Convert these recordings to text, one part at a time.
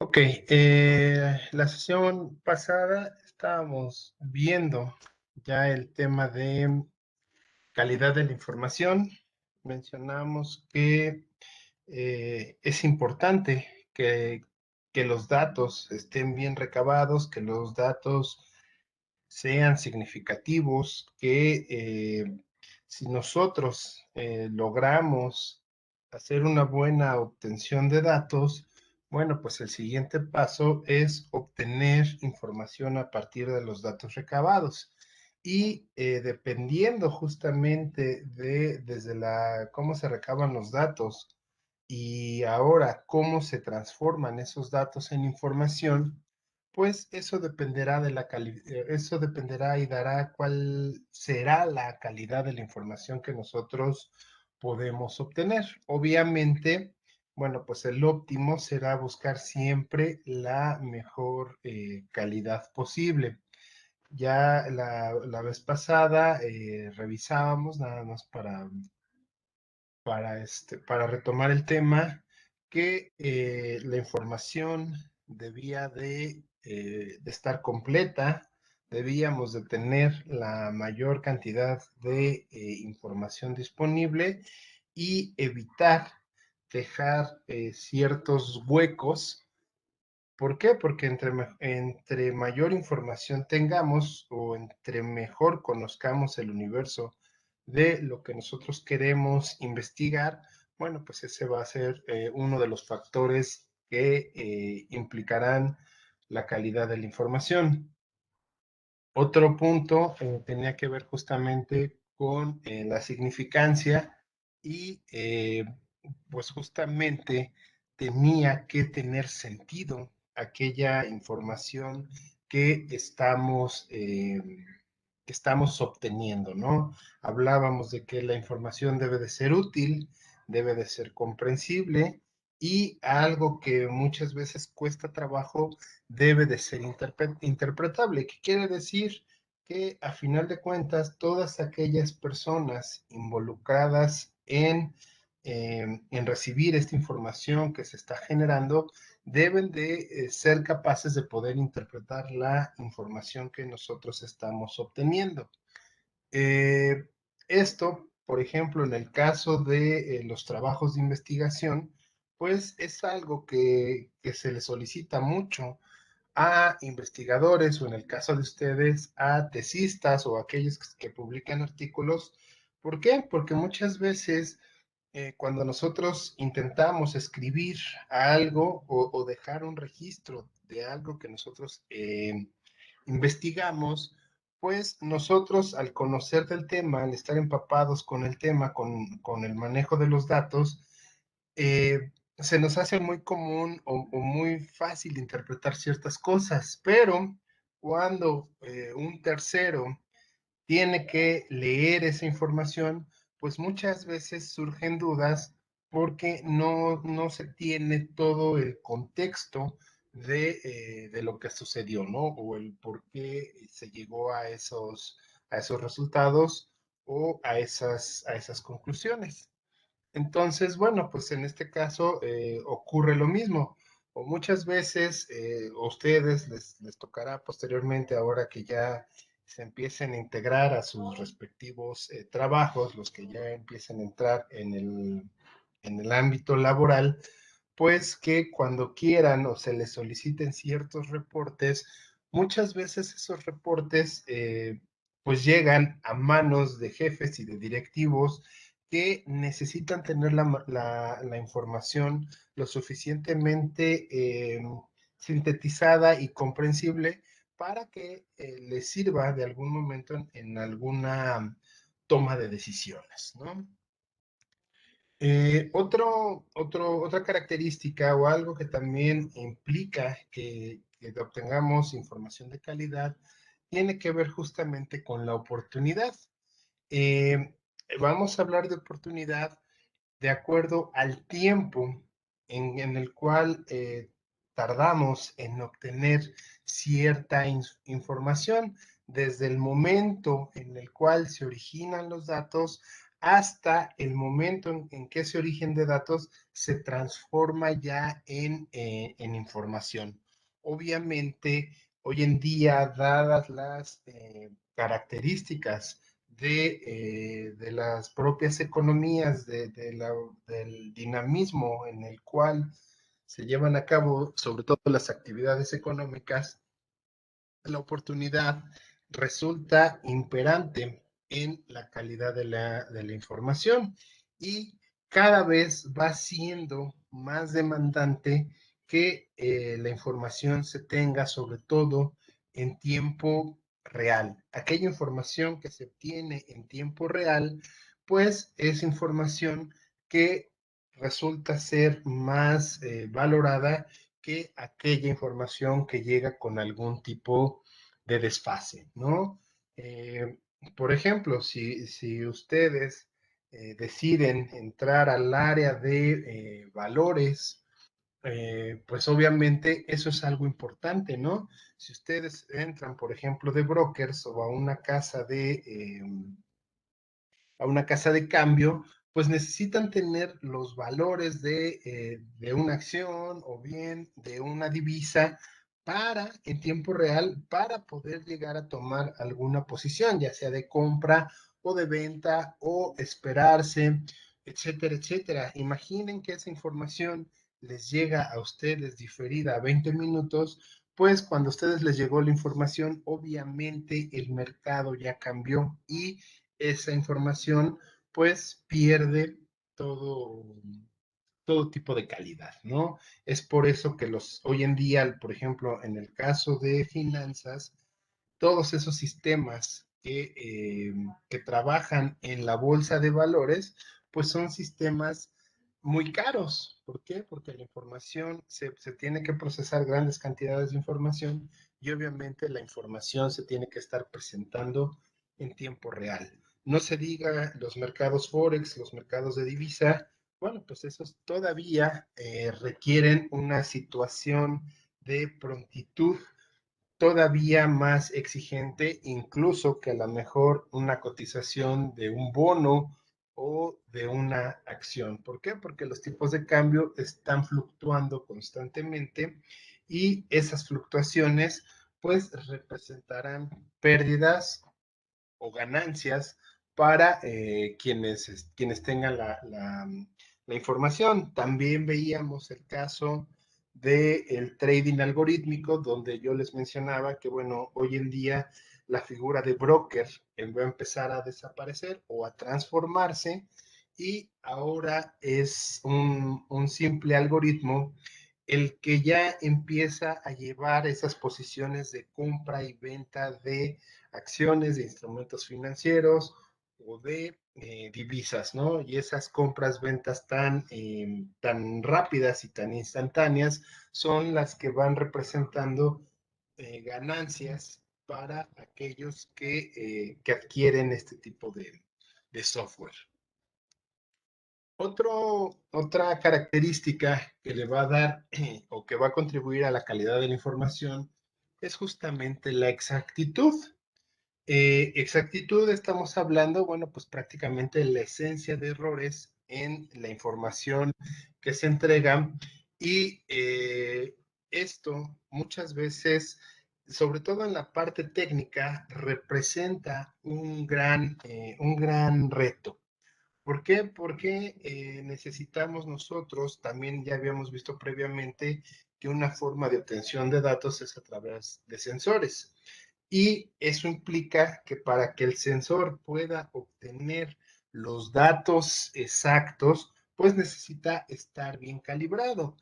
Ok, la sesión pasada estábamos viendo ya el tema de calidad de la información. Mencionamos que es importante que los datos estén bien recabados, que los datos sean significativos, que si nosotros logramos hacer una buena obtención de datos, bueno, pues el siguiente paso es obtener información a partir de los datos recabados. Y dependiendo justamente de desde cómo se recaban los datos y ahora cómo se transforman esos datos en información, pues eso dependerá de eso dependerá y dará cuál será la calidad de la información que nosotros podemos obtener. Obviamente, bueno, pues el óptimo será buscar siempre la mejor calidad posible. Ya la vez pasada revisábamos, nada más para retomar el tema, que la información debía de estar completa, debíamos de tener la mayor cantidad de información disponible y evitar dejar ciertos huecos. ¿Por qué? Porque entre mayor información tengamos o entre mejor conozcamos el universo de lo que nosotros queremos investigar, bueno, pues ese va a ser uno de los factores que implicarán la calidad de la información. Otro punto tenía que ver justamente con la significancia y pues justamente tenía que tener sentido aquella información que estamos obteniendo, ¿no? Hablábamos de que la información debe de ser útil, debe de ser comprensible y algo que muchas veces cuesta trabajo debe de ser interpretable. ¿Qué quiere decir? Que a final de cuentas todas aquellas personas involucradas en recibir esta información que se está generando deben de ser capaces de poder interpretar la información que nosotros estamos obteniendo. Eh, Esto, por ejemplo, en el caso de los trabajos de investigación, pues es algo que se le solicita mucho a investigadores o en el caso de ustedes a tesistas o aquellos que publican artículos. ¿Por qué? Porque muchas veces cuando nosotros intentamos escribir algo o dejar un registro de algo que nosotros investigamos, pues nosotros al conocer del tema, al estar empapados con el tema, con el manejo de los datos, se nos hace muy común o muy fácil interpretar ciertas cosas, pero cuando un tercero tiene que leer esa información, pues muchas veces surgen dudas porque no se tiene todo el contexto de lo que sucedió, ¿no? O el por qué se llegó a esos resultados o a esas conclusiones. Entonces, bueno, pues en este caso ocurre lo mismo. O muchas veces a ustedes les tocará posteriormente, ahora que ya se empiecen a integrar a sus respectivos trabajos, los que ya empiecen a entrar en el ámbito laboral, pues que cuando quieran o se les soliciten ciertos reportes, muchas veces esos reportes pues llegan a manos de jefes y de directivos que necesitan tener la información lo suficientemente sintetizada y comprensible para que les sirva de algún momento en alguna toma de decisiones, ¿no? Otra característica o algo que también implica que obtengamos información de calidad tiene que ver justamente con la oportunidad. Eh, Vamos a hablar de oportunidad de acuerdo al tiempo en el cual tardamos en obtener cierta información, desde el momento en el cual se originan los datos hasta el momento en que ese origen de datos se transforma ya en información. Obviamente, hoy en día, dadas las características de las propias economías, del dinamismo en el cual se llevan a cabo, sobre todo las actividades económicas, la oportunidad resulta imperante en la calidad de la información y cada vez va siendo más demandante que la información se tenga sobre todo en tiempo real. Aquella información que se obtiene en tiempo real, pues es información que resulta ser más valorada que aquella información que llega con algún tipo de desfase, ¿no? Eh, por ejemplo, si ustedes deciden entrar al área de valores, pues obviamente eso es algo importante, ¿no? Si ustedes entran, por ejemplo, de brokers o a una casa de cambio, pues necesitan tener los valores de una acción o bien de una divisa para, en tiempo real, para poder llegar a tomar alguna posición, ya sea de compra o de venta o esperarse, etcétera, etcétera. Imaginen que esa información les llega a ustedes diferida a 20 minutos, pues cuando a ustedes les llegó la información, obviamente el mercado ya cambió y esa información pues pierde todo, todo tipo de calidad, ¿no? Es por eso que hoy en día, por ejemplo, en el caso de finanzas, todos esos sistemas que trabajan en la bolsa de valores, pues son sistemas muy caros. ¿Por qué? Porque la información, se tiene que procesar grandes cantidades de información y obviamente la información se tiene que estar presentando en tiempo real. No se diga los mercados Forex, los mercados de divisa, bueno, pues esos todavía requieren una situación de prontitud todavía más exigente, incluso que a lo mejor una cotización de un bono o de una acción. ¿Por qué? Porque los tipos de cambio están fluctuando constantemente y esas fluctuaciones pues representarán pérdidas o ganancias para quienes tengan la información. También veíamos el caso del trading algorítmico, donde yo les mencionaba que, bueno, hoy en día la figura de broker va a empezar a desaparecer o a transformarse y ahora es un simple algoritmo el que ya empieza a llevar esas posiciones de compra y venta de acciones, de instrumentos financieros o de divisas, ¿no? Y esas compras, ventas tan rápidas y tan instantáneas son las que van representando ganancias para aquellos que adquieren este tipo de software. Otra característica que le va a dar o que va a contribuir a la calidad de la información es justamente la exactitud. Exactitud, estamos hablando, bueno, pues prácticamente la esencia de errores en la información que se entrega y esto muchas veces, sobre todo en la parte técnica, representa un gran reto. ¿Por qué? Porque necesitamos nosotros, también ya habíamos visto previamente que una forma de obtención de datos es a través de sensores. Y eso implica que para que el sensor pueda obtener los datos exactos, pues necesita estar bien calibrado.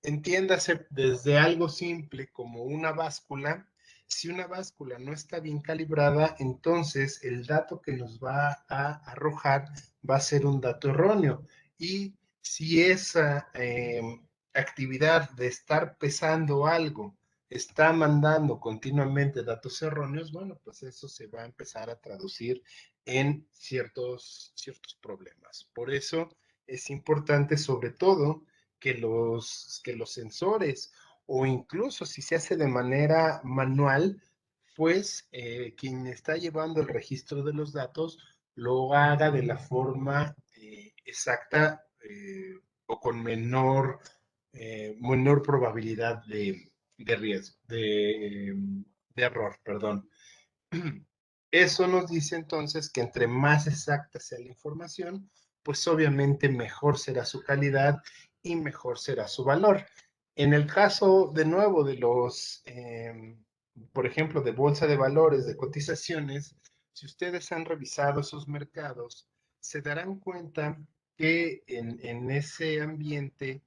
Entiéndase desde algo simple como una báscula. Si una báscula no está bien calibrada, entonces el dato que nos va a arrojar va a ser un dato erróneo. Y si esa actividad de estar pesando algo está mandando continuamente datos erróneos, bueno, pues eso se va a empezar a traducir en ciertos problemas. Por eso es importante, sobre todo, que los sensores o incluso si se hace de manera manual, pues quien está llevando el registro de los datos, lo haga de la forma exacta o con menor probabilidad de riesgo, de error, perdón. Eso nos dice entonces que entre más exacta sea la información, pues obviamente mejor será su calidad y mejor será su valor. En el caso, de nuevo, por ejemplo, de bolsa de valores, de cotizaciones, si ustedes han revisado sus mercados, se darán cuenta que en ese ambiente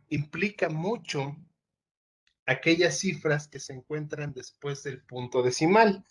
implica mucho aquellas cifras que se encuentran después del punto decimal.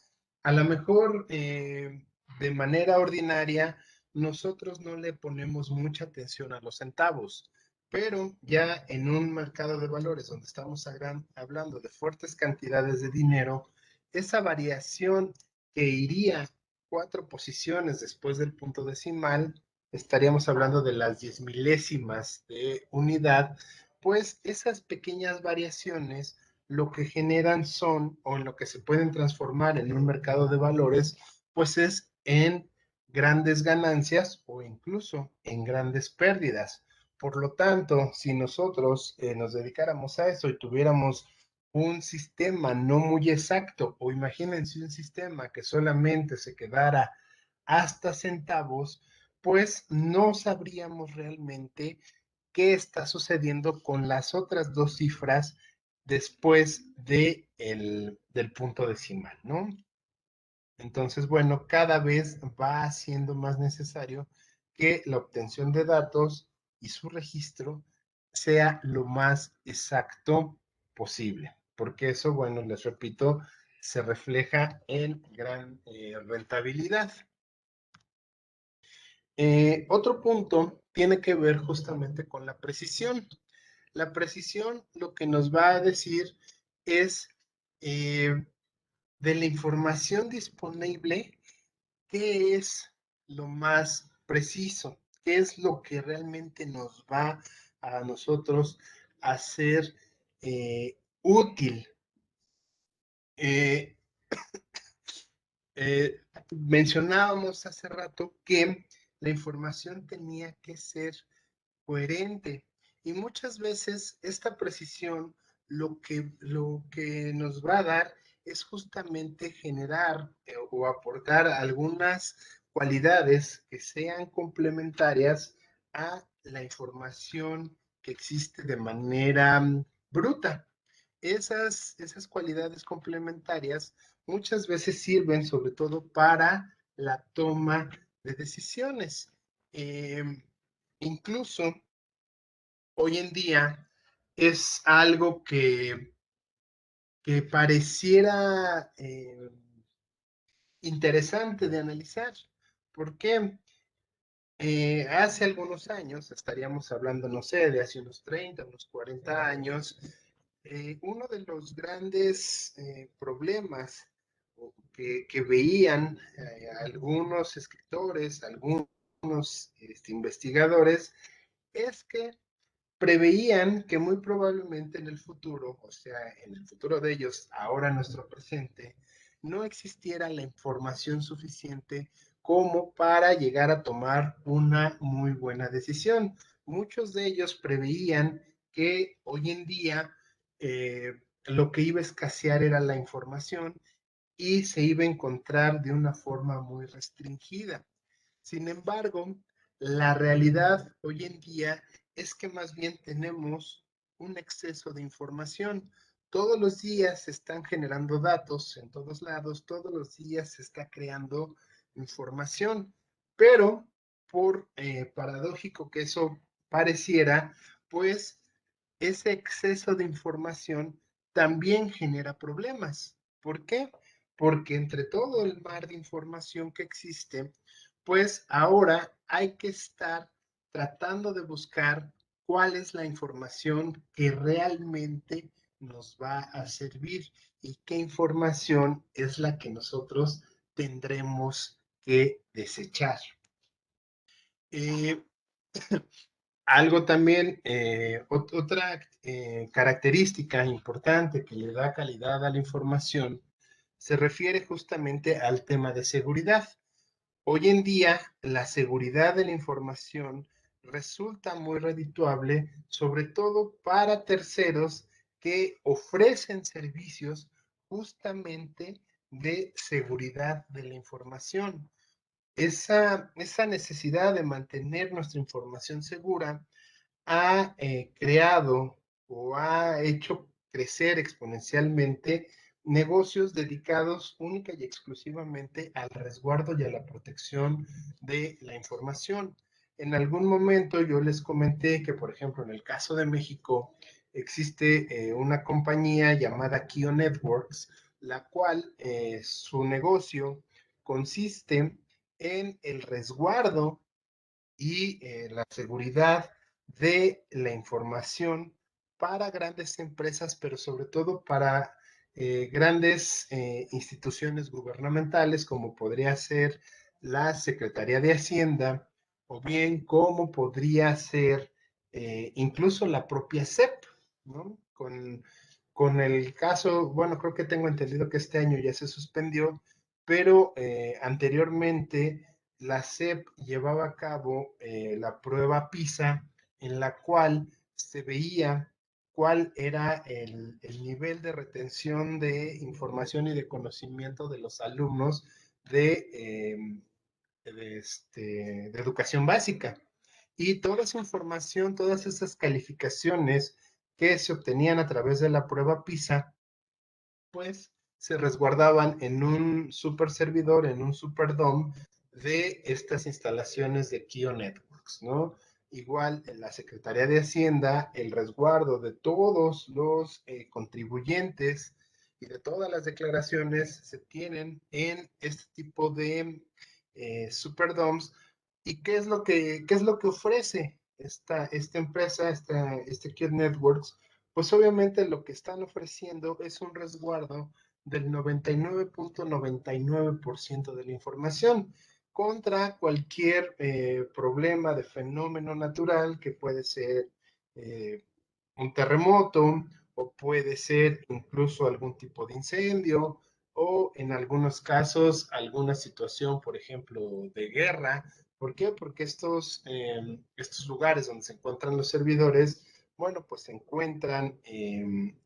A lo mejor de manera ordinaria nosotros no le ponemos mucha atención a los centavos, pero ya en un mercado de valores donde estamos hablando de fuertes cantidades de dinero, esa variación que iría 4 posiciones después del punto decimal, estaríamos hablando de las 10 milésimas de unidad, pues esas pequeñas variaciones lo que generan son, o en lo que se pueden transformar en un mercado de valores, pues es en grandes ganancias o incluso en grandes pérdidas. Por lo tanto, si nosotros nos dedicáramos a eso y tuviéramos un sistema no muy exacto, o imagínense un sistema que solamente se quedara hasta centavos, pues no sabríamos realmente qué está sucediendo con las otras dos cifras después del punto decimal, ¿no? Entonces, bueno, cada vez va siendo más necesario que la obtención de datos y su registro sea lo más exacto posible, porque eso, bueno, les repito, se refleja en gran rentabilidad. Otro punto tiene que ver justamente con la precisión. La precisión lo que nos va a decir es de la información disponible, qué es lo más preciso, qué es lo que realmente nos va a nosotros a ser útil. Eh, Mencionábamos hace rato que la información tenía que ser coherente. Y muchas veces esta precisión lo que nos va a dar es justamente generar o aportar algunas cualidades que sean complementarias a la información que existe de manera bruta. Esas cualidades complementarias muchas veces sirven sobre todo para la toma de decisiones. Eh, Incluso hoy en día es algo que pareciera interesante de analizar. ¿Por qué? Hace algunos años, estaríamos hablando, no sé, de hace unos 30, unos 40 años, uno de los grandes problemas que veían algunos escritores, algunos investigadores, es que preveían que muy probablemente en el futuro, o sea, en el futuro de ellos, ahora nuestro presente, no existiera la información suficiente como para llegar a tomar una muy buena decisión. Muchos de ellos preveían que hoy en día lo que iba a escasear era la información y se iba a encontrar de una forma muy restringida. Sin embargo, la realidad hoy en día es que más bien tenemos un exceso de información. Todos los días se están generando datos en todos lados, todos los días se está creando información, pero por paradójico que eso pareciera, pues ese exceso de información también genera problemas. ¿Por qué? Porque entre todo el mar de información que existe, pues ahora hay que estar tratando de buscar cuál es la información que realmente nos va a servir y qué información es la que nosotros tendremos que desechar. Eh, Algo también, otra característica importante que le da calidad a la información se refiere justamente al tema de seguridad. Hoy en día, la seguridad de la información resulta muy redituable, sobre todo para terceros que ofrecen servicios justamente de seguridad de la información. Esa necesidad de mantener nuestra información segura ha creado o ha hecho crecer exponencialmente negocios dedicados única y exclusivamente al resguardo y a la protección de la información. En algún momento yo les comenté que, por ejemplo, en el caso de México, existe una compañía llamada Kio Networks, la cual su negocio consiste en el resguardo y la seguridad de la información para grandes empresas, pero sobre todo para grandes instituciones gubernamentales, como podría ser la Secretaría de Hacienda, o bien como podría ser incluso la propia SEP, ¿no? Con el caso, bueno, creo que tengo entendido que este año ya se suspendió, pero anteriormente la SEP llevaba a cabo la prueba PISA, en la cual se veía cuál era el nivel de retención de información y de conocimiento de los alumnos de educación básica. Y toda esa información, todas esas calificaciones que se obtenían a través de la prueba PISA, pues se resguardaban en un super servidor, en un super DOM de estas instalaciones de Kio Networks, ¿no? Igual en la Secretaría de Hacienda, el resguardo de todos los contribuyentes y de todas las declaraciones se tienen en este tipo de superdoms. ¿Y qué es lo que ofrece esta empresa, este Kio Networks? Pues obviamente lo que están ofreciendo es un resguardo del 99.99% de la información contra cualquier problema de fenómeno natural que puede ser eh, un terremoto o puede ser incluso algún tipo de incendio o en algunos casos alguna situación, por ejemplo, de guerra. ¿Por qué? Porque estos lugares donde se encuentran los servidores, bueno, pues se encuentran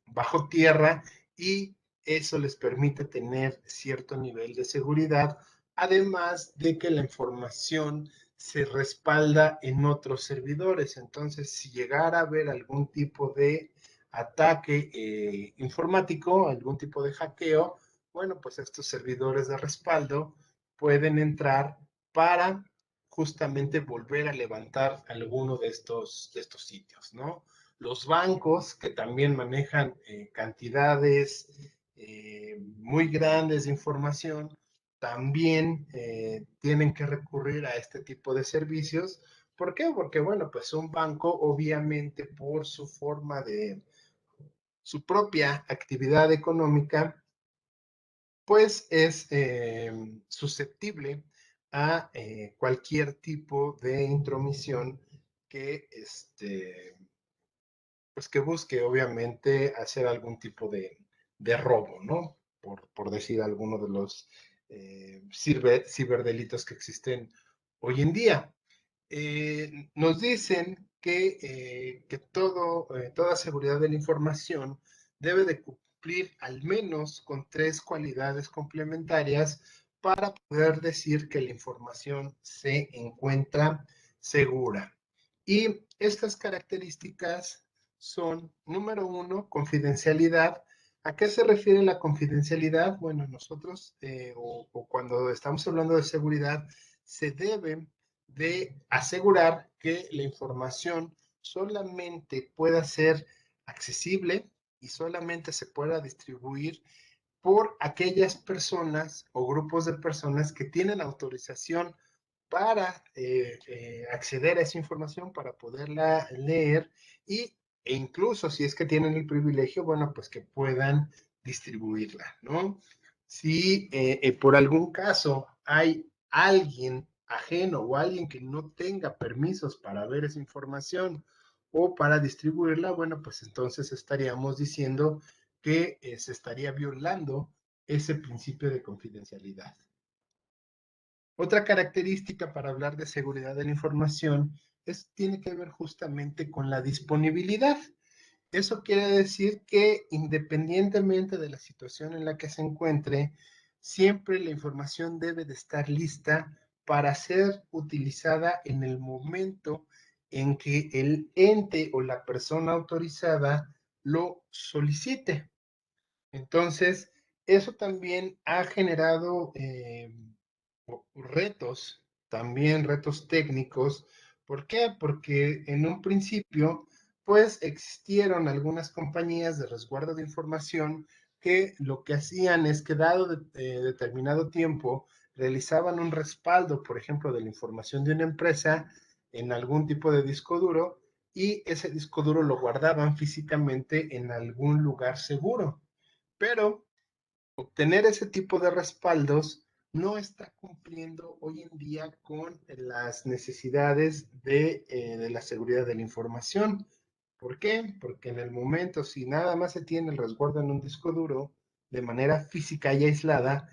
bajo tierra y eso les permite tener cierto nivel de seguridad, además de que la información se respalda en otros servidores. Entonces, si llegara a haber algún tipo de ataque informático, algún tipo de hackeo, bueno, pues estos servidores de respaldo pueden entrar para justamente volver a levantar alguno de estos sitios, ¿no? Los bancos que también manejan cantidades muy grandes de información, también tienen que recurrir a este tipo de servicios. ¿Por qué? Porque, bueno, pues un banco, obviamente, por su forma de, su propia actividad económica, pues es susceptible a cualquier tipo de intromisión que, pues que busque, obviamente, hacer algún tipo de robo, ¿no? Por decir alguno de los ciberdelitos que existen hoy en día. Nos dicen que toda seguridad de la información debe de cumplir al menos con tres cualidades complementarias para poder decir que la información se encuentra segura. Y estas características son, número uno, confidencialidad. ¿A qué se refiere la confidencialidad? Bueno, nosotros, o cuando estamos hablando de seguridad, se debe de asegurar que la información solamente pueda ser accesible y solamente se pueda distribuir por aquellas personas o grupos de personas que tienen autorización para acceder a esa información, para poderla leer y, e incluso si es que tienen el privilegio, bueno, pues que puedan distribuirla, ¿no? Si por algún caso hay alguien ajeno o alguien que no tenga permisos para ver esa información o para distribuirla, bueno, pues entonces estaríamos diciendo que se estaría violando ese principio de confidencialidad. Otra característica para hablar de seguridad de la información tiene que ver justamente con la disponibilidad. Eso quiere decir que independientemente de la situación en la que se encuentre, siempre la información debe de estar lista para ser utilizada en el momento en que el ente o la persona autorizada lo solicite. Entonces, eso también ha generado retos, también retos técnicos. ¿Por qué? Porque en un principio, pues existieron algunas compañías de resguardo de información que lo que hacían es que dado determinado tiempo, realizaban un respaldo, por ejemplo, de la información de una empresa en algún tipo de disco duro y ese disco duro lo guardaban físicamente en algún lugar seguro. Pero obtener ese tipo de respaldos no está cumpliendo hoy en día con las necesidades de la seguridad de la información. ¿Por qué? Porque en el momento, si nada más se tiene el resguardo en un disco duro de manera física y aislada,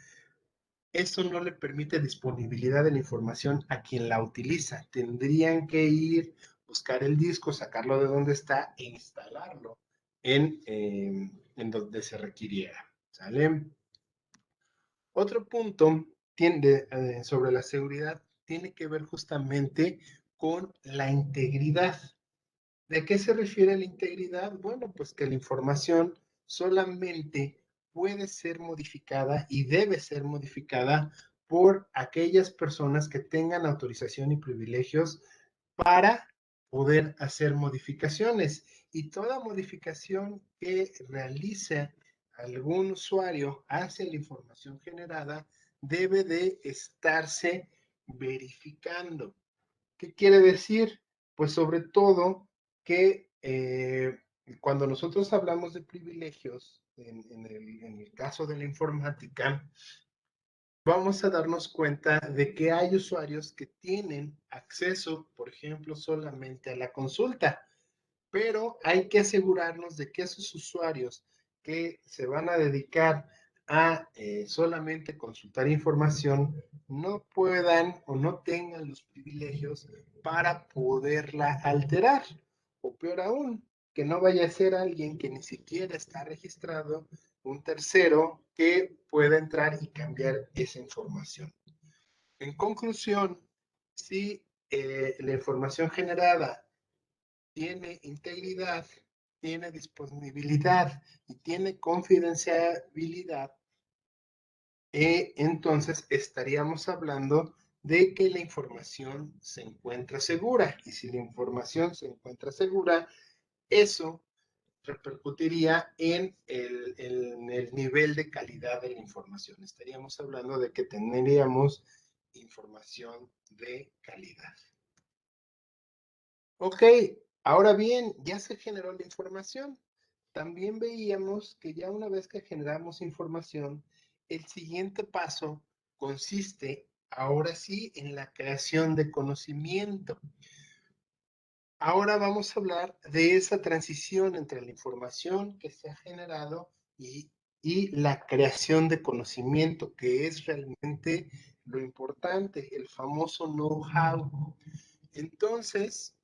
eso no le permite disponibilidad de la información a quien la utiliza. Tendrían que ir, buscar el disco, sacarlo de donde está e instalarlo en donde se requiriera. ¿Sale? Otro punto sobre la seguridad tiene que ver justamente con la integridad. ¿De qué se refiere la integridad? Bueno, pues que la información solamente puede ser modificada y debe ser modificada por aquellas personas que tengan autorización y privilegios para poder hacer modificaciones. Y toda modificación que realice algún usuario hacia la información generada debe de estarse verificando. ¿Qué quiere decir? Pues sobre todo que cuando nosotros hablamos de privilegios, en el caso de la informática, vamos a darnos cuenta de que hay usuarios que tienen acceso, por ejemplo, solamente a la consulta, pero hay que asegurarnos de que esos usuarios que se van a dedicar a solamente consultar información no puedan o no tengan los privilegios para poderla alterar. O peor aún, que no vaya a ser alguien que ni siquiera está registrado, un tercero que pueda entrar y cambiar esa información. En conclusión, si la información generada tiene integridad, tiene disponibilidad y tiene confidencialidad, entonces estaríamos hablando de que la información se encuentra segura. Y si la información se encuentra segura, eso repercutiría en el nivel de calidad de la información. Estaríamos hablando de que tendríamos información de calidad. Ok, ahora bien, ya se generó la información. También veíamos que ya una vez que generamos información, el siguiente paso consiste ahora sí en la creación de conocimiento. Ahora vamos a hablar de esa transición entre la información que se ha generado y la creación de conocimiento, que es realmente lo importante, el famoso know-how. Entonces,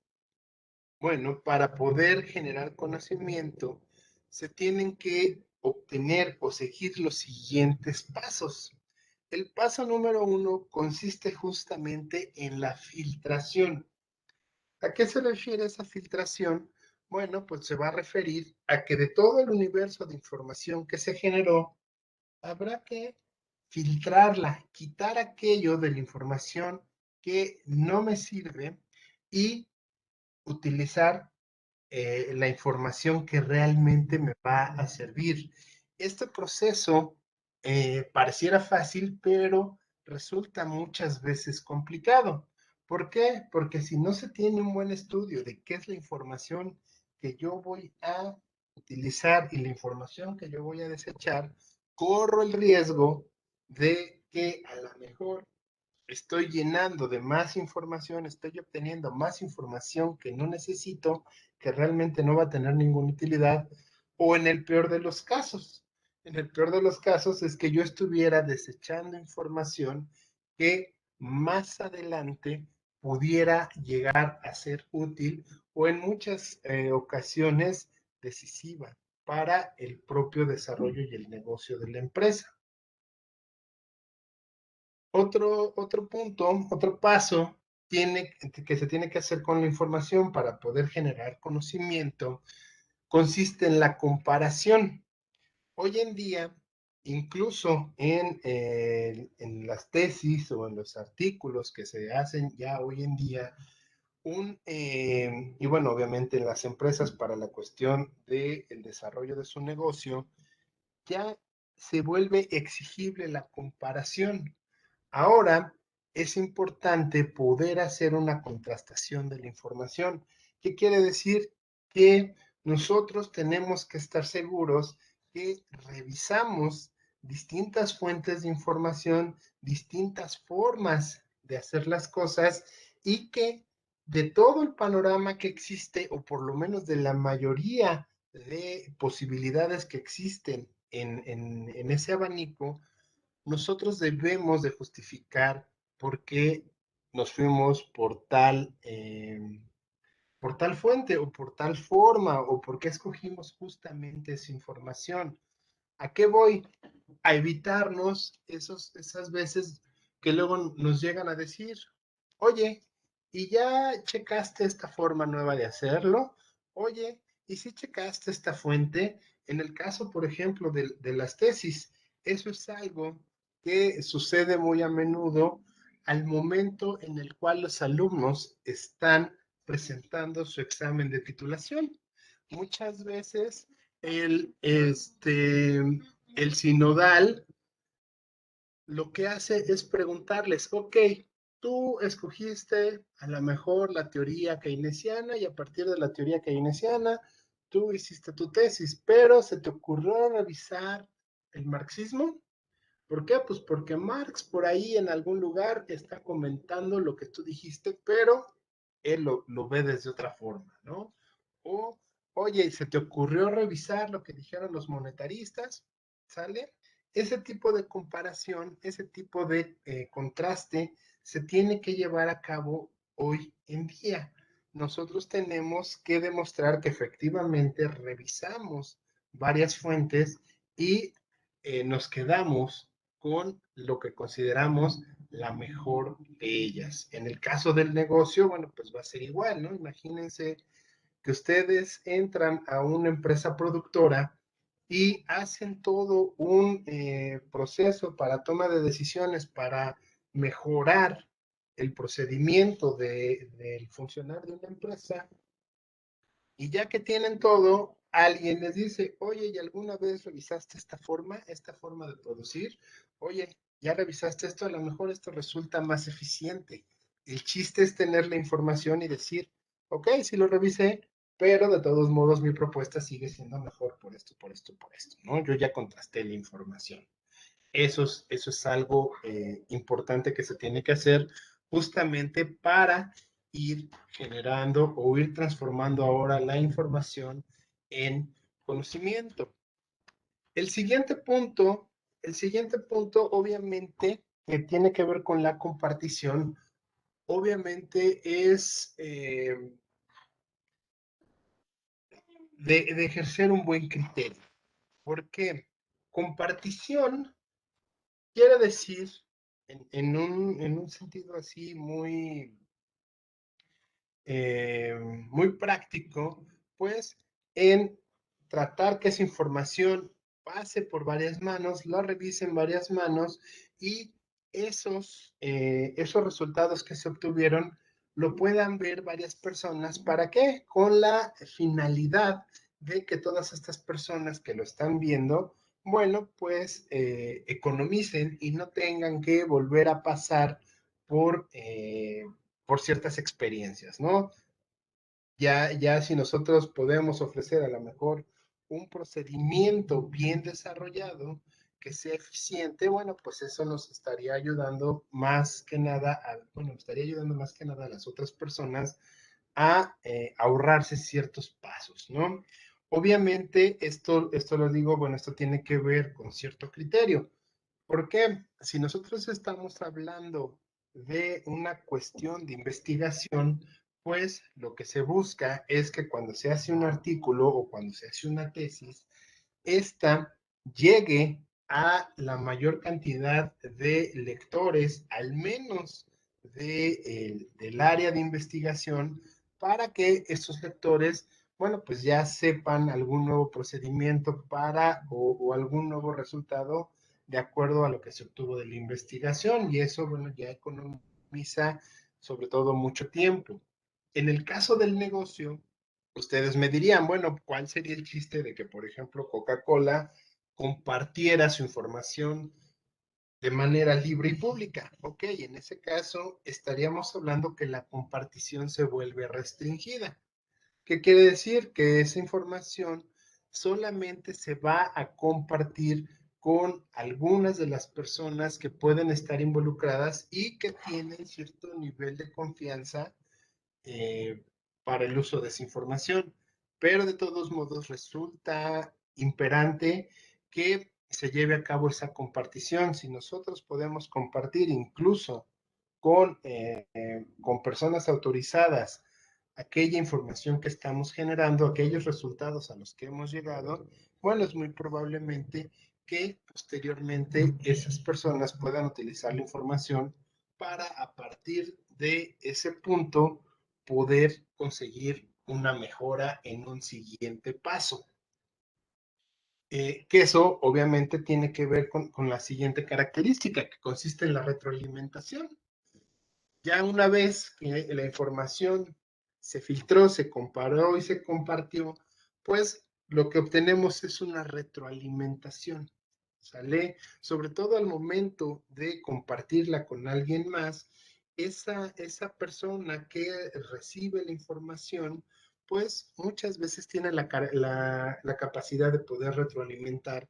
bueno, para poder generar conocimiento, se tienen que obtener o seguir los siguientes pasos. El paso número 1 consiste justamente en la filtración. ¿A qué se refiere esa filtración? Bueno, pues se va a referir a que de todo el universo de información que se generó, habrá que filtrarla, quitar aquello de la información que no me sirve y utilizar la información que realmente me va a servir. Este proceso pareciera fácil, pero resulta muchas veces complicado. ¿Por qué? Porque si no se tiene un buen estudio de qué es la información que yo voy a utilizar y la información que yo voy a desechar, corro el riesgo de que a lo mejor estoy llenando de más información, estoy obteniendo más información que no necesito, que realmente no va a tener ninguna utilidad, o en el peor de los casos, en el peor de los casos es que yo estuviera desechando información que más adelante pudiera llegar a ser útil o en muchas ocasiones decisiva para el propio desarrollo y el negocio de la empresa. Otro punto, otro paso que se tiene que hacer con la información para poder generar conocimiento consiste en la comparación. Hoy en día, incluso en las tesis o en los artículos que se hacen ya hoy en día, y bueno, obviamente en las empresas para la cuestión del desarrollo de su negocio, ya se vuelve exigible la comparación. Ahora es importante poder hacer una contrastación de la información. ¿Qué quiere decir? Que nosotros tenemos que estar seguros que revisamos distintas fuentes de información, distintas formas de hacer las cosas y que de todo el panorama que existe, o por lo menos de la mayoría de posibilidades que existen en ese abanico, nosotros debemos de justificar por qué nos fuimos por tal fuente o por tal forma o por qué escogimos justamente esa información. ¿A qué voy? A evitarnos esas veces que luego nos llegan a decir, oye, ¿y ya checaste esta forma nueva de hacerlo? Oye, ¿y si checaste esta fuente? En el caso, por ejemplo, de las tesis, eso es algo que sucede muy a menudo al momento en el cual los alumnos están presentando su examen de titulación. Muchas veces el, este, el sinodal lo que hace es preguntarles, ok, tú escogiste a lo mejor la teoría keynesiana y a partir de la teoría keynesiana tú hiciste tu tesis, pero ¿se te ocurrió revisar el marxismo? ¿Por qué? Pues porque Marx por ahí en algún lugar está comentando lo que tú dijiste, pero él lo ve desde otra forma, ¿no? O, oye, ¿se te ocurrió revisar lo que dijeron los monetaristas? ¿Sale? Ese tipo de comparación, ese tipo de contraste se tiene que llevar a cabo hoy en día. Nosotros tenemos que demostrar que efectivamente revisamos varias fuentes y nos quedamos con lo que consideramos la mejor de ellas. En el caso del negocio, bueno, pues va a ser igual, ¿no? Imagínense que ustedes entran a una empresa productora y hacen todo un proceso para toma de decisiones para mejorar el procedimiento del funcionar de una empresa, y ya que tienen todo, alguien les dice, oye, ¿y alguna vez revisaste esta forma de producir? Oye, ¿ya revisaste esto? A lo mejor esto resulta más eficiente. El chiste es tener la información y decir, ok, sí lo revisé, pero de todos modos mi propuesta sigue siendo mejor por esto, por esto, por esto, ¿no? Yo ya contrasté la información. Eso es algo importante que se tiene que hacer justamente para ir generando o ir transformando ahora la información en conocimiento. El siguiente punto, el siguiente punto obviamente que tiene que ver con la compartición, obviamente es de ejercer un buen criterio. ¿Por qué? Compartición quiere decir, en un sentido así muy práctico, pues en tratar que esa información pase por varias manos, la revisen varias manos y esos resultados que se obtuvieron lo puedan ver varias personas. ¿Para qué? Con la finalidad de que todas estas personas que lo están viendo, bueno, pues economicen y no tengan que volver a pasar por, eh, por ciertas experiencias, ¿no? Ya si nosotros podemos ofrecer a lo mejor un procedimiento bien desarrollado que sea eficiente, bueno, pues eso nos estaría ayudando más que nada, bueno, estaría ayudando más que nada a las otras personas a ahorrarse ciertos pasos, ¿no? Obviamente, esto lo digo, bueno, esto tiene que ver con cierto criterio. ¿Por qué? Si nosotros estamos hablando de una cuestión de investigación, pues lo que se busca es que cuando se hace un artículo o cuando se hace una tesis, esta llegue a la mayor cantidad de lectores, al menos del área de investigación, para que estos lectores, bueno, pues ya sepan algún nuevo procedimiento para o algún nuevo resultado de acuerdo a lo que se obtuvo de la investigación, y eso, bueno, ya economiza sobre todo mucho tiempo. En el caso del negocio, ustedes me dirían, bueno, ¿cuál sería el chiste de que, por ejemplo, Coca-Cola compartiera su información de manera libre y pública? Ok, en ese caso estaríamos hablando que la compartición se vuelve restringida. ¿Qué quiere decir? Que esa información solamente se va a compartir con algunas de las personas que pueden estar involucradas y que tienen cierto nivel de confianza eh, para el uso de esa información. Pero de todos modos resulta imperante que se lleve a cabo esa compartición. Si nosotros podemos compartir incluso con personas autorizadas aquella información que estamos generando, aquellos resultados a los que hemos llegado, bueno, es muy probablemente que posteriormente esas personas puedan utilizar la información para a partir de ese punto poder conseguir una mejora en un siguiente paso. Que eso obviamente tiene que ver con la siguiente característica, que consiste en la retroalimentación. Ya una vez que la información se filtró, se comparó y se compartió, pues lo que obtenemos es una retroalimentación. ¿Sale? Sobre todo al momento de compartirla con alguien más, esa persona que recibe la información, pues muchas veces tiene la capacidad de poder retroalimentar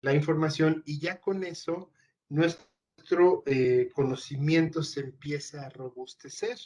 la información y ya con eso nuestro conocimiento se empieza a robustecer.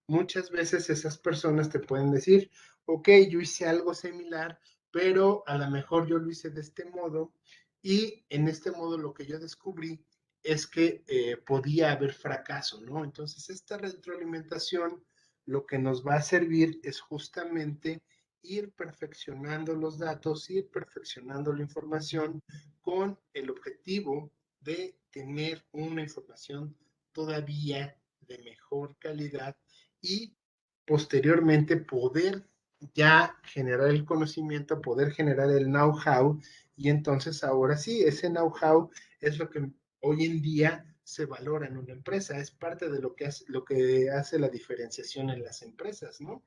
Muchas veces esas personas te pueden decir, ok, yo hice algo similar, pero a lo mejor yo lo hice de este modo y en este modo lo que yo descubrí es que podía haber fracaso, ¿no? Entonces esta retroalimentación lo que nos va a servir es justamente ir perfeccionando los datos, ir perfeccionando la información con el objetivo de tener una información todavía de mejor calidad y posteriormente poder ya generar el conocimiento, poder generar el know-how y entonces ahora sí, ese know-how es lo que hoy en día se valora en una empresa, es parte de lo que hace la diferenciación en las empresas, ¿no?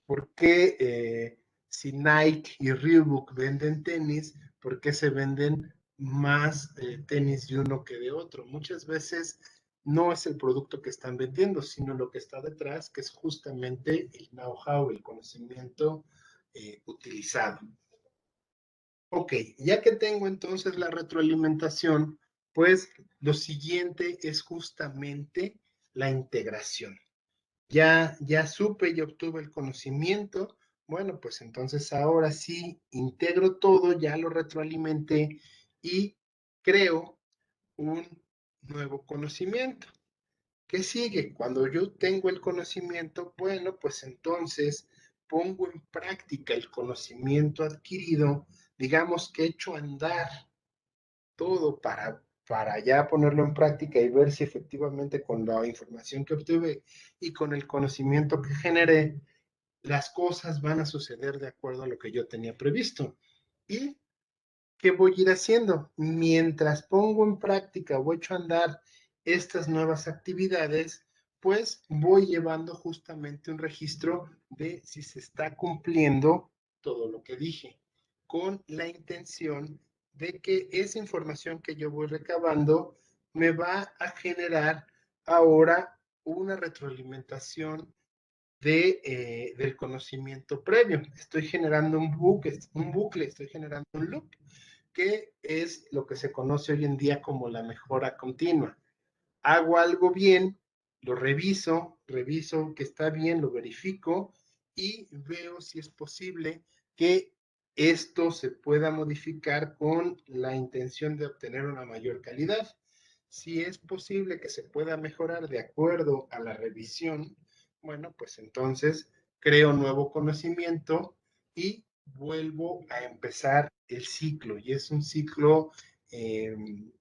¿Por qué si Nike y Reebok venden tenis, por qué se venden más tenis de uno que de otro? Muchas veces no es el producto que están vendiendo, sino lo que está detrás, que es justamente el know-how, el conocimiento utilizado. Ok, ya que tengo entonces la retroalimentación, pues lo siguiente es justamente la integración. Ya supe y obtuve el conocimiento, bueno, pues entonces ahora sí integro todo, ya lo retroalimenté y creo un nuevo conocimiento. ¿Qué sigue? Cuando yo tengo el conocimiento, bueno, pues entonces pongo en práctica el conocimiento adquirido, digamos que echo a andar todo para ya ponerlo en práctica y ver si efectivamente con la información que obtuve y con el conocimiento que generé, las cosas van a suceder de acuerdo a lo que yo tenía previsto. ¿Y qué voy a ir haciendo? Mientras pongo en práctica o echo a andar estas nuevas actividades, pues voy llevando justamente un registro de si se está cumpliendo todo lo que dije, con la intención de que esa información que yo voy recabando me va a generar ahora una retroalimentación del conocimiento previo. Estoy generando un bucle, estoy generando un loop, que es lo que se conoce hoy en día como la mejora continua. Hago algo bien, lo reviso que está bien, lo verifico y veo si es posible que esto se pueda modificar con la intención de obtener una mayor calidad. Si es posible que se pueda mejorar de acuerdo a la revisión, bueno, pues entonces creo nuevo conocimiento y vuelvo a empezar el ciclo. Y es un ciclo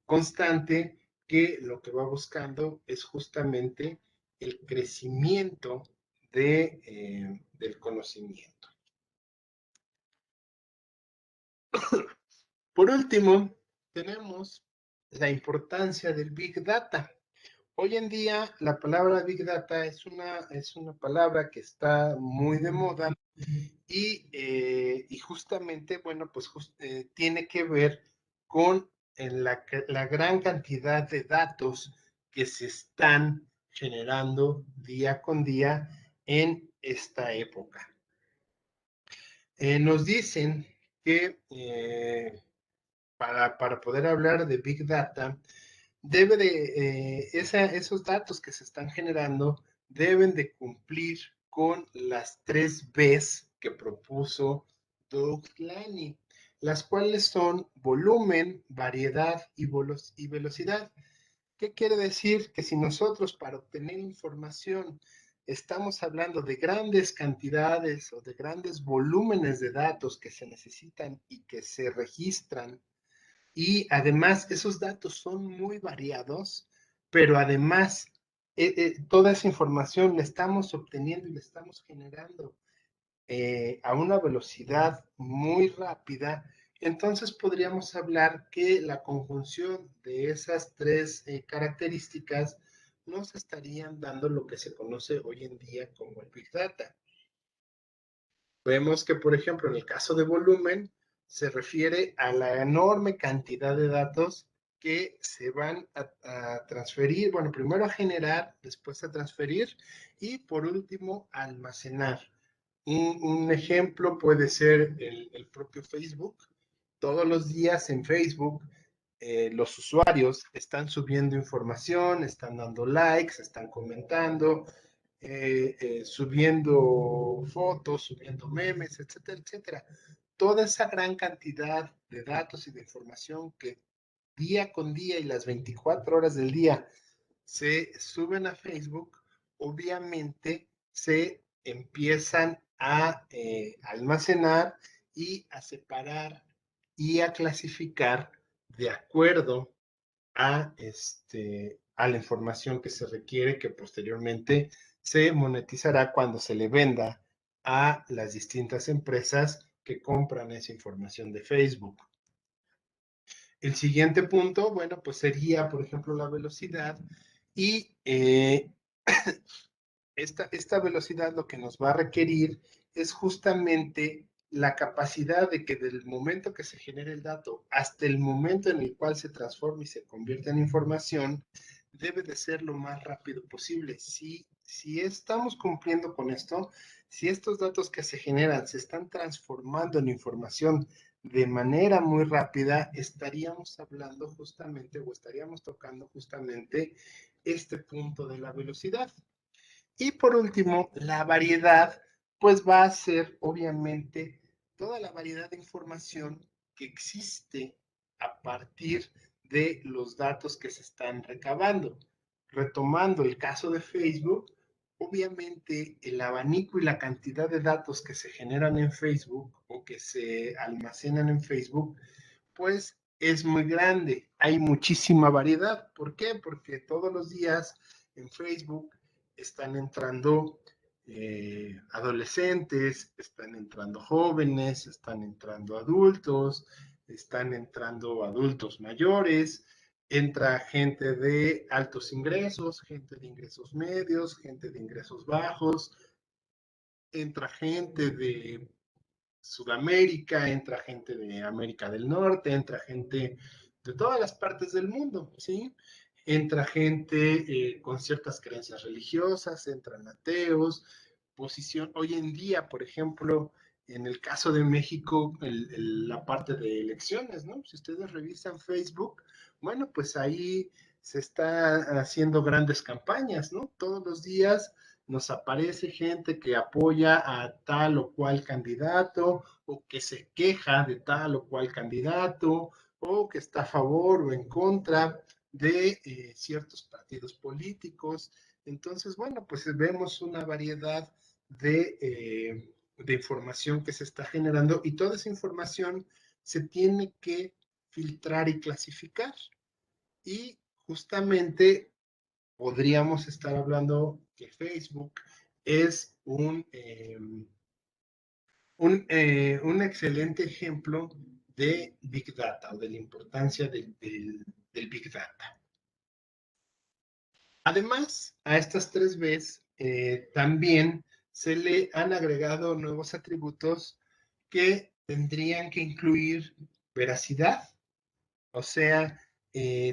constante que lo que va buscando es justamente el crecimiento del conocimiento. Por último, tenemos la importancia del Big Data. Hoy en día la palabra Big Data es una palabra que está muy de moda y justamente, bueno, pues tiene que ver con la gran cantidad de datos que se están generando día con día en esta época. Nos dicen que para poder hablar de Big Data, esos datos que se están generando deben de cumplir con las 3 Bs que propuso Doug Laney, las cuales son volumen, variedad y velocidad. ¿Qué quiere decir? Que si nosotros para obtener información estamos hablando de grandes cantidades o de grandes volúmenes de datos que se necesitan y que se registran, y además esos datos son muy variados, pero además toda esa información la estamos obteniendo y la estamos generando a una velocidad muy rápida. Entonces podríamos hablar que la conjunción de esas 3 características nos estarían dando lo que se conoce hoy en día como el Big Data. Vemos que, por ejemplo, en el caso de volumen, se refiere a la enorme cantidad de datos que se van a transferir, bueno, primero a generar, después a transferir y por último a almacenar. Un ejemplo puede ser el propio Facebook. Todos los días en Facebook los usuarios están subiendo información, están dando likes, están comentando, subiendo fotos, subiendo memes, etcétera, etcétera. Toda esa gran cantidad de datos y de información que día con día y las 24 horas del día se suben a Facebook, obviamente se empiezan a almacenar y a separar y a clasificar de acuerdo a la información que se requiere, que posteriormente se monetizará cuando se le venda a las distintas empresas que compran esa información de Facebook. El siguiente punto, bueno, pues sería, por ejemplo, la velocidad y esta velocidad lo que nos va a requerir es justamente la capacidad de que del momento que se genere el dato hasta el momento en el cual se transforma y se convierte en información, debe de ser lo más rápido posible. Si estamos cumpliendo con esto, si estos datos que se generan se están transformando en información de manera muy rápida, estaríamos hablando justamente o estaríamos tocando justamente este punto de la velocidad. Y por último, la variedad, pues va a ser obviamente toda la variedad de información que existe a partir de los datos que se están recabando. Retomando el caso de Facebook, obviamente el abanico y la cantidad de datos que se generan en Facebook o que se almacenan en Facebook, pues es muy grande. Hay muchísima variedad. ¿Por qué? Porque todos los días en Facebook están entrando adolescentes, están entrando jóvenes, están entrando adultos, están entrando adultos mayores, entra gente de altos ingresos, gente de ingresos medios, gente de ingresos bajos, entra gente de Sudamérica, entra gente de América del Norte, entra gente de todas las partes del mundo, ¿sí? Entra gente con ciertas creencias religiosas, entran ateos, posición. Hoy en día, por ejemplo, en el caso de México, la parte de elecciones, ¿no? Si ustedes revisan Facebook, bueno, pues ahí se está haciendo grandes campañas, ¿no? Todos los días nos aparece gente que apoya a tal o cual candidato o que se queja de tal o cual candidato o que está a favor o en contra de ciertos partidos políticos. Entonces, bueno, pues vemos una variedad de información que se está generando y toda esa información se tiene que filtrar y clasificar. Y justamente podríamos estar hablando que Facebook es un excelente ejemplo de Big Data o de la importancia del Big Data. Además, a estas tres Bs también se le han agregado nuevos atributos que tendrían que incluir veracidad, o sea,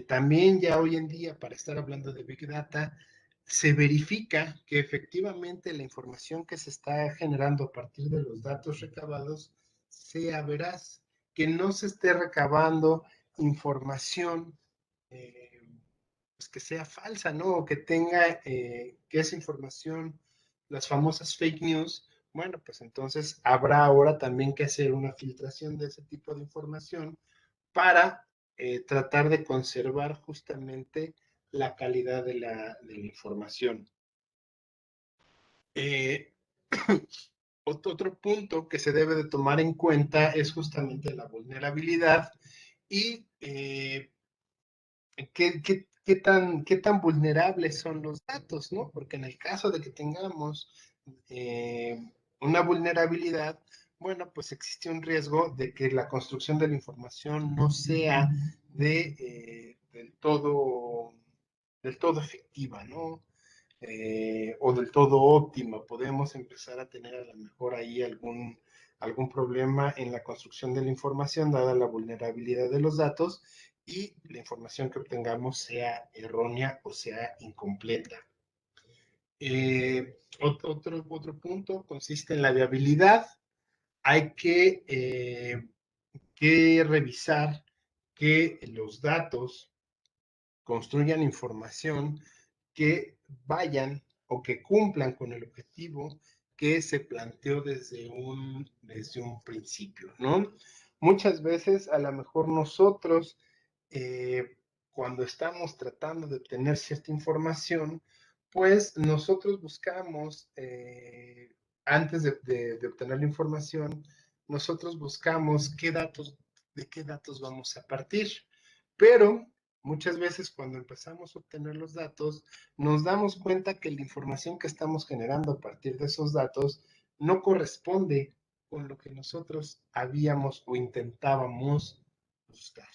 también ya hoy en día, para estar hablando de Big Data, se verifica que efectivamente la información que se está generando a partir de los datos recabados sea veraz, que no se esté recabando información eh, pues que sea falsa, ¿no? O que tenga, que esa información, las famosas fake news, bueno, pues entonces habrá ahora también que hacer una filtración de ese tipo de información para tratar de conservar justamente la calidad de la información. Eh, otro punto que se debe de tomar en cuenta es justamente la vulnerabilidad y qué tan vulnerables son los datos, ¿no? Porque en el caso de que tengamos eh, una vulnerabilidad, bueno, pues existe un riesgo de que la construcción de la información no sea del todo efectiva, ¿no? O del todo óptima. Podemos empezar a tener a lo mejor ahí algún problema en la construcción de la información, dada la vulnerabilidad de los datos y la información que obtengamos sea errónea o sea incompleta. Otro punto consiste en la viabilidad. Hay que revisar que los datos construyan información que vayan o que cumplan con el objetivo que se planteó desde un principio, ¿no? Muchas veces a lo mejor nosotros, cuando estamos tratando de obtener cierta información, pues nosotros buscamos, antes de obtener la información, nosotros buscamos de qué datos vamos a partir. Pero muchas veces cuando empezamos a obtener los datos, nos damos cuenta que la información que estamos generando a partir de esos datos no corresponde con lo que nosotros habíamos o intentábamos buscar.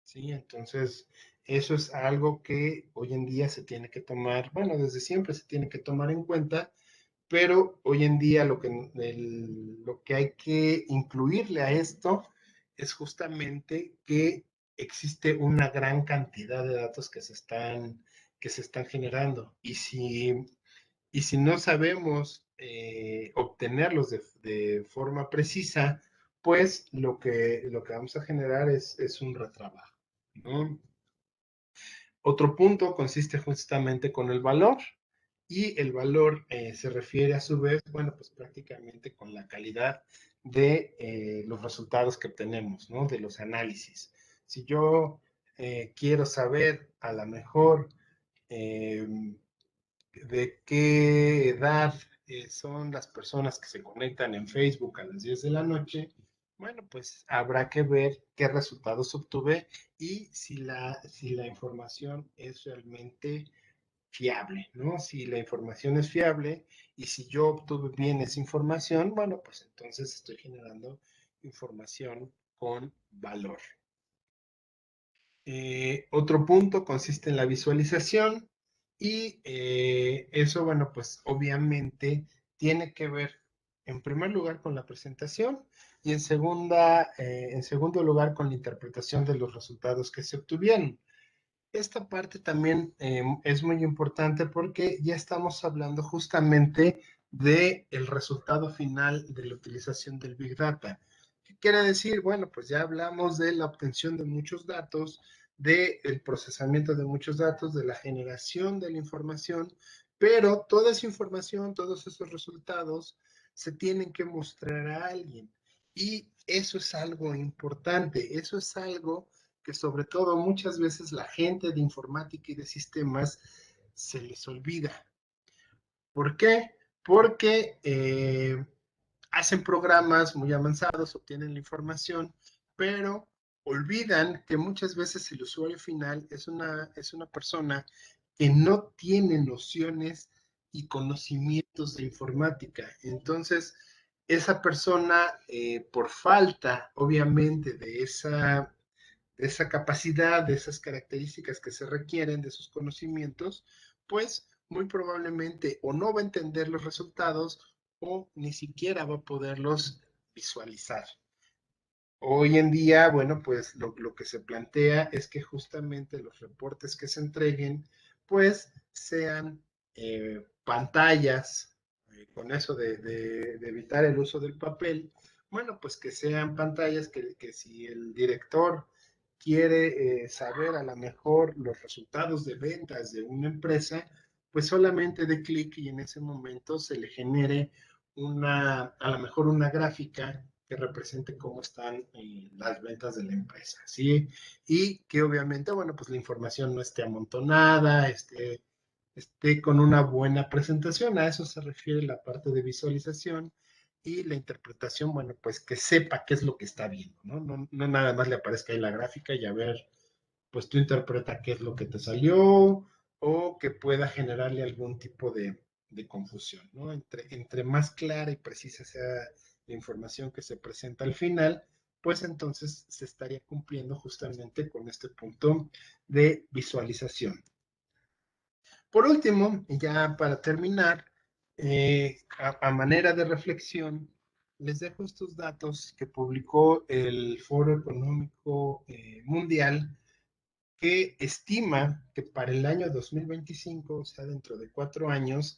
¿Sí? Entonces, eso es algo que hoy en día se tiene que tomar, bueno, desde siempre se tiene que tomar en cuenta, pero hoy en día lo que hay que incluirle a esto es justamente que existe una gran cantidad de datos que se están generando. Y si no sabemos obtenerlos de forma precisa, pues lo que vamos a generar es un retrabajo, ¿no? Otro punto consiste justamente con el valor y el valor se refiere a su vez, bueno, pues prácticamente con la calidad de los resultados que obtenemos, ¿no? De los análisis. Si yo quiero saber a lo mejor eh, de qué edad son las personas que se conectan en Facebook a las 10 de la noche, bueno, pues habrá que ver qué resultados obtuve y si la información es realmente fiable, ¿no? Si la información es fiable y si yo obtuve bien esa información, bueno, pues entonces estoy generando información con valor. Otro punto consiste en la visualización y eso, bueno, pues obviamente tiene que ver en primer lugar con la presentación y en segundo lugar con la interpretación de los resultados que se obtuvieron. Esta parte también es muy importante porque ya estamos hablando justamente del resultado final de la utilización del Big Data. ¿Qué quiere decir? Bueno, pues ya hablamos de la obtención de muchos datos, del procesamiento de muchos datos, de la generación de la información, pero toda esa información, todos esos resultados se tienen que mostrar a alguien. Y eso es algo importante, eso es algo que sobre todo muchas veces la gente de informática y de sistemas se les olvida. ¿Por qué? Porque hacen programas muy avanzados, obtienen la información, pero olvidan que muchas veces el usuario final es una persona que no tiene nociones y conocimientos de informática. Entonces, esa persona, por falta, obviamente, de esa capacidad, de esas características que se requieren, de esos conocimientos, pues muy probablemente o no va a entender los resultados o ni siquiera va a poderlos visualizar. Hoy en día, bueno, pues lo que se plantea es que justamente los reportes que se entreguen, pues sean pantallas, con eso de evitar el uso del papel, bueno, pues que sean pantallas que si el director quiere saber a lo mejor los resultados de ventas de una empresa, pues solamente de clic y en ese momento se le genere a lo mejor una gráfica que represente cómo están las ventas de la empresa, ¿sí? Y que obviamente, bueno, pues la información no esté amontonada, esté con una buena presentación, a eso se refiere la parte de visualización y la interpretación, bueno, pues que sepa qué es lo que está viendo, ¿no? No, no nada más le aparezca ahí la gráfica y a ver, pues tú interpreta qué es lo que te salió o que pueda generarle algún tipo de confusión, ¿no? Entre más clara y precisa sea la información que se presenta al final, pues entonces se estaría cumpliendo justamente con este punto de visualización. Por último, ya para terminar, a manera de reflexión, les dejo estos datos que publicó el Foro Económico Mundial, que estima que para el año 2025, o sea, dentro de 4 años,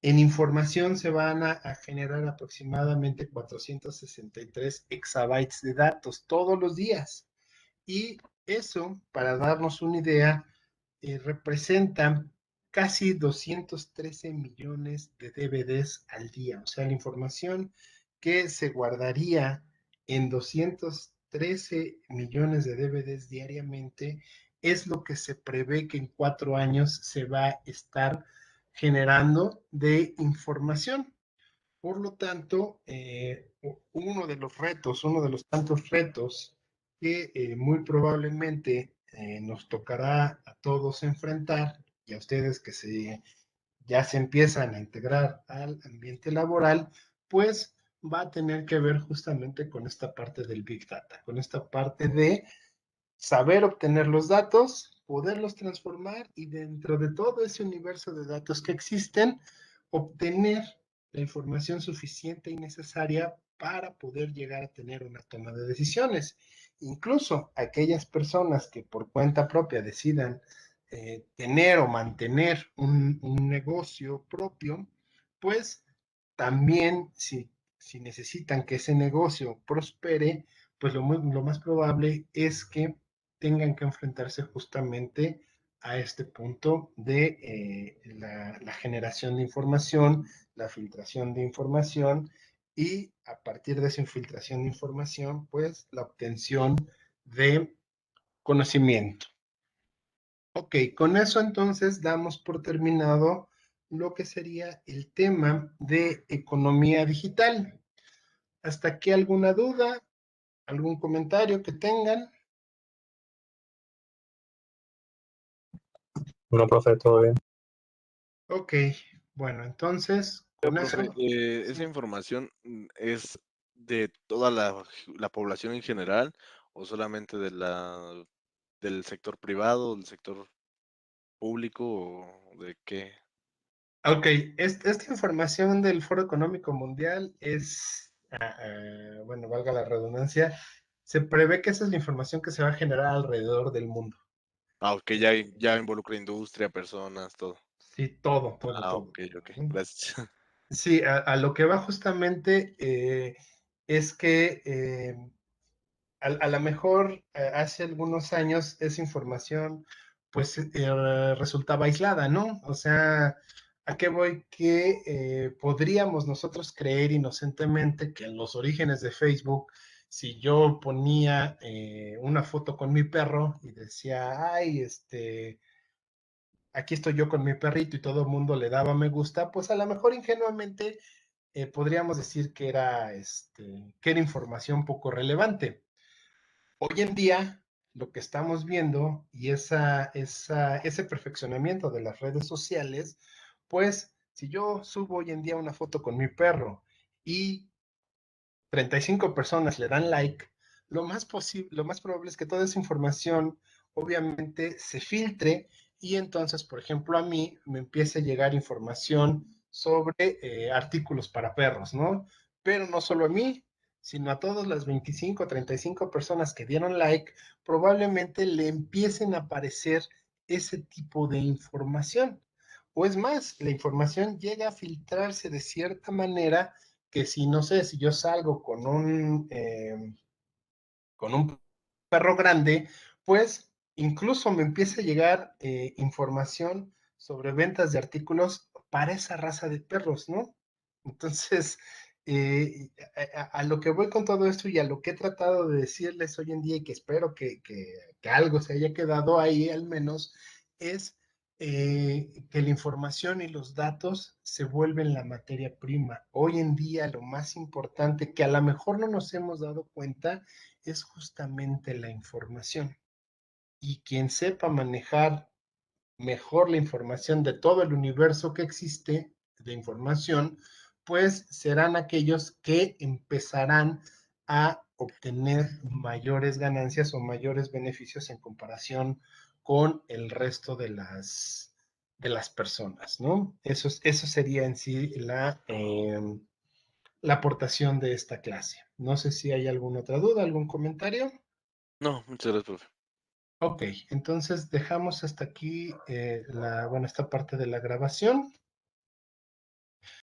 en información se van a generar aproximadamente 463 exabytes de datos todos los días. Y eso, para darnos una idea, representa casi 213 millones de DVDs al día. O sea, la información que se guardaría en 213 millones de DVDs diariamente es lo que se prevé que en 4 años se va a estar generando de información. Por lo tanto, uno de los tantos retos que muy probablemente nos tocará a todos enfrentar y a ustedes que ya se empiezan a integrar al ambiente laboral, pues va a tener que ver justamente con esta parte del Big Data, con esta parte de saber obtener los datos, poderlos transformar y dentro de todo ese universo de datos que existen, obtener la información suficiente y necesaria para poder llegar a tener una toma de decisiones. Incluso aquellas personas que por cuenta propia decidan tener o mantener un negocio propio, pues también si necesitan que ese negocio prospere, pues lo más probable es que tengan que enfrentarse justamente a este punto de la generación de información, la filtración de información y a partir de esa infiltración de información, pues la obtención de conocimiento. Ok, con eso entonces damos por terminado lo que sería el tema de economía digital. ¿Hasta aquí alguna duda? ¿Algún comentario que tengan? No, profe, todo bien. Ok, bueno, entonces, con Profe, eso, ¿esa sí. información es de toda la población en general o solamente del sector privado, del sector público o de qué? Ok, esta información del Foro Económico Mundial es, bueno, valga la redundancia, se prevé que esa es la información que se va a generar alrededor del mundo. Ah, ok, ya involucra industria, personas, todo. Sí, todo, todo, Ah, todo. ok, gracias. Sí, a lo que va justamente es que a lo mejor hace algunos años esa información pues resultaba aislada, ¿no? O sea, ¿a qué voy? Que podríamos nosotros creer inocentemente que en los orígenes de Facebook si yo ponía una foto con mi perro y decía, ay, aquí estoy yo con mi perrito y todo el mundo le daba me gusta, pues a lo mejor ingenuamente podríamos decir que era información poco relevante. Hoy en día, lo que estamos viendo y ese perfeccionamiento de las redes sociales, pues si yo subo hoy en día una foto con mi perro y 35 personas le dan like, lo más probable es que toda esa información obviamente se filtre y entonces, por ejemplo, a mí me empiece a llegar información sobre artículos para perros, ¿no? Pero no solo a mí, sino a todas las 25 o 35 personas que dieron like, probablemente le empiecen a aparecer ese tipo de información. O es más, la información llega a filtrarse de cierta manera que si, no sé, si yo salgo con un perro grande, pues incluso me empieza a llegar información sobre ventas de artículos para esa raza de perros, ¿no? Entonces, a lo que voy con todo esto y a lo que he tratado de decirles hoy en día y que espero que algo se haya quedado ahí al menos, es que la información y los datos se vuelven la materia prima. Hoy en día lo más importante que a lo mejor no nos hemos dado cuenta es justamente la información. Y quien sepa manejar mejor la información de todo el universo que existe de información, pues serán aquellos que empezarán a obtener mayores ganancias o mayores beneficios en comparación con el resto de las personas, ¿no? Eso sería en sí la aportación de esta clase. No sé si hay alguna otra duda, algún comentario. No, muchas gracias, profe. Ok, entonces dejamos hasta aquí bueno, esta parte de la grabación.